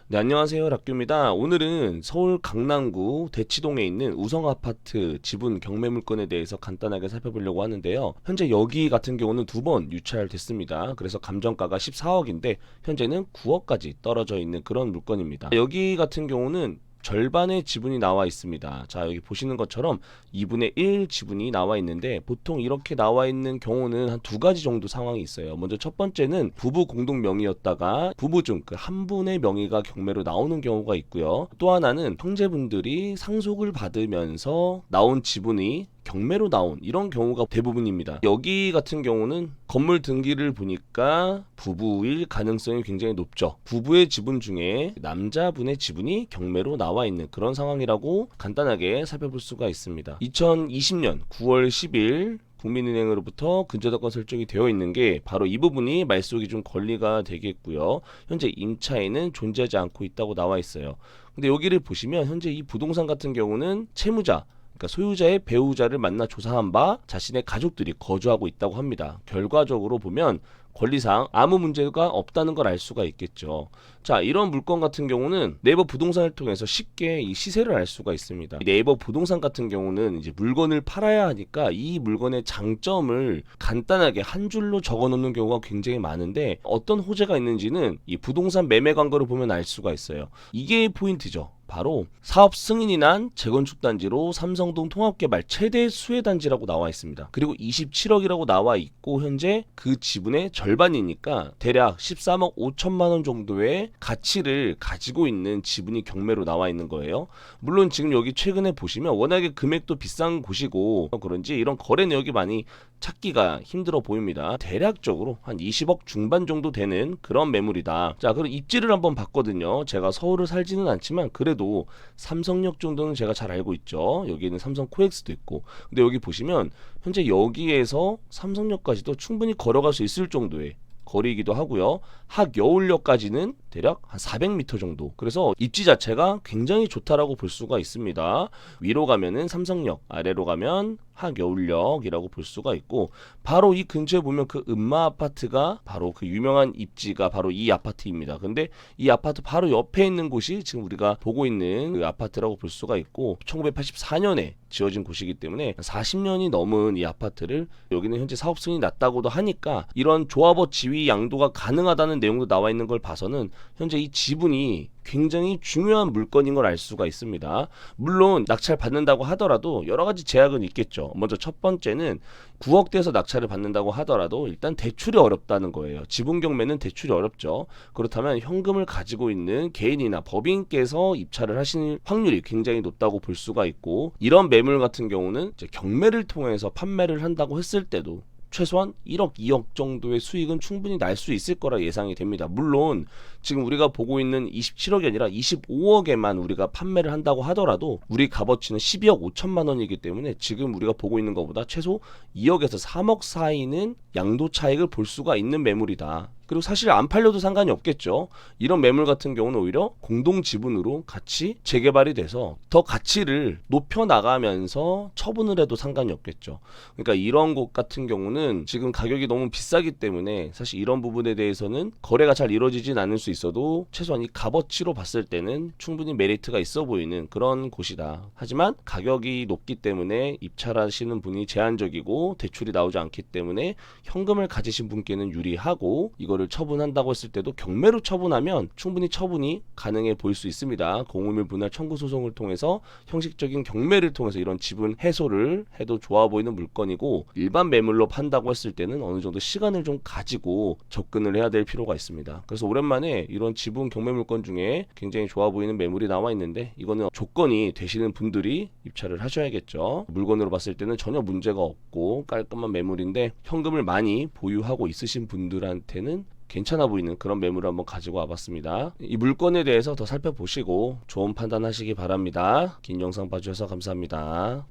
네, 안녕하세요. 락규입니다. 오늘은 서울 강남구 대치동에 있는 우성아파트 지분 경매 물건에 대해서 간단하게 살펴보려고 하는데요. 현재 여기 같은 경우는 두 번 유찰됐습니다. 그래서 감정가가 14억인데 현재는 9억까지 떨어져 있는 그런 물건입니다. 여기 같은 경우는 절반의 지분이 나와 있습니다. 자, 여기 보시는 것처럼 2분의 1 지분이 나와 있는데 보통 이렇게 나와 있는 경우는 한 두 가지 정도 상황이 있어요. 먼저 첫 번째는 부부 공동 명의였다가 부부 중 그 한 분의 명의가 경매로 나오는 경우가 있고요. 또 하나는 형제분들이 상속을 받으면서 나온 지분이 경매로 나온 이런 경우가 대부분입니다. 여기 같은 경우는 건물 등기를 보니까 부부일 가능성이 굉장히 높죠. 부부의 지분 중에 남자분의 지분이 경매로 나와 있는 그런 상황이라고 간단하게 살펴볼 수가 있습니다. 2020년 9월 10일 국민은행으로부터 근저당권 설정이 되어 있는 게 바로 이 부분이 말소기 준 권리가 되겠고요. 현재 임차인은 존재하지 않고 있다고 나와 있어요. 근데 여기를 보시면 현재 이 부동산 같은 경우는 채무자, 그러니까 소유자의 배우자를 만나 조사한 바 자신의 가족들이 거주하고 있다고 합니다. 결과적으로 보면 권리상 아무 문제가 없다는 걸 알 수가 있겠죠. 자, 이런 물건 같은 경우는 네이버 부동산을 통해서 쉽게 이 시세를 알 수가 있습니다. 네이버 부동산 같은 경우는 이제 물건을 팔아야 하니까 이 물건의 장점을 간단하게 한 줄로 적어 놓는 경우가 굉장히 많은데 어떤 호재가 있는지는 이 부동산 매매 광고를 보면 알 수가 있어요. 이게 포인트죠. 바로 사업 승인이 난 재건축 단지로 삼성동 통합개발 최대 수혜 단지라고 나와 있습니다. 그리고 27억이라고 나와 있고 현재 그 지분의 절반이니까 대략 13억 5천만 원 정도의 가치를 가지고 있는 지분이 경매로 나와 있는 거예요. 물론 지금 여기 최근에 보시면 워낙에 금액도 비싼 곳이고 그런지 이런 거래 내역이 많이 찾기가 힘들어 보입니다. 대략적으로 한 20억 중반 정도 되는 그런 매물이다. 자, 그럼 입지를 한번 봤거든요. 제가 서울을 살지는 않지만 그래도 삼성역 정도는 제가 잘 알고 있죠. 여기는 삼성 코엑스도 있고. 근데 여기 보시면 현재 여기에서 삼성역까지도 충분히 걸어갈 수 있을 정도의 거리이기도 하고요. 학여울역까지는 대략 한 400m 정도. 그래서 입지 자체가 굉장히 좋다라고 볼 수가 있습니다. 위로 가면은 삼성역, 아래로 가면 학여울역이라고 볼 수가 있고 바로 이 근처에 보면 그 음마 아파트가 바로 그 유명한 입지가 바로 이 아파트입니다. 근데 이 아파트 바로 옆에 있는 곳이 지금 우리가 보고 있는 그 아파트라고 볼 수가 있고 1984년에 지어진 곳이기 때문에 40년이 넘은 이 아파트를 여기는 현재 사업 승인이 났다고도 하니까 이런 조합원 지위 양도가 가능하다는 내용도 나와 있는 걸 봐서는 현재 이 지분이 굉장히 중요한 물건인 걸 알 수가 있습니다. 물론 낙찰 받는다고 하더라도 여러 가지 제약은 있겠죠. 먼저 첫 번째는 9억대에서 낙찰을 받는다고 하더라도 일단 대출이 어렵다는 거예요. 지분 경매는 대출이 어렵죠. 그렇다면 현금을 가지고 있는 개인이나 법인께서 입찰을 하실 확률이 굉장히 높다고 볼 수가 있고 이런 매물 같은 경우는 이제 경매를 통해서 판매를 한다고 했을 때도 최소한 1억, 2억 정도의 수익은 충분히 날 수 있을 거라 예상이 됩니다. 물론 지금 우리가 보고 있는 27억이 아니라 25억에만 우리가 판매를 한다고 하더라도 우리 값어치는 12억 5천만 원이기 때문에 지금 우리가 보고 있는 것보다 최소 2억에서 3억 사이는 양도 차익을 볼 수가 있는 매물이다. 그리고 사실 안 팔려도 상관이 없겠죠. 이런 매물 같은 경우는 오히려 공동 지분으로 같이 재개발이 돼서 더 가치를 높여 나가면서 처분을 해도 상관이 없겠죠. 그러니까 이런 곳 같은 경우는 지금 가격이 너무 비싸기 때문에 사실 이런 부분에 대해서는 거래가 잘 이루어지진 않을 수 있어도 최소한 이 값어치로 봤을 때는 충분히 메리트가 있어 보이는 그런 곳이다. 하지만 가격이 높기 때문에 입찰하시는 분이 제한적이고 대출이 나오지 않기 때문에 현금을 가지신 분께는 유리하고 이거를 처분한다고 했을 때도 경매로 처분하면 충분히 처분이 가능해 보일 수 있습니다. 공유물 분할 청구 소송을 통해서 형식적인 경매를 통해서 이런 지분 해소를 해도 좋아 보이는 물건이고 일반 매물로 판다고 했을 때는 어느 정도 시간을 좀 가지고 접근을 해야 될 필요가 있습니다. 그래서 오랜만에 이런 지분 경매 물건 중에 굉장히 좋아 보이는 매물이 나와 있는데 이거는 조건이 되시는 분들이 입찰을 하셔야겠죠. 물건으로 봤을 때는 전혀 문제가 없고 깔끔한 매물인데 현금을 많이 보유하고 있으신 분들한테는 괜찮아 보이는 그런 매물을 한번 가지고 와봤습니다. 이 물건에 대해서 더 살펴보시고 좋은 판단하시기 바랍니다. 긴 영상 봐주셔서 감사합니다.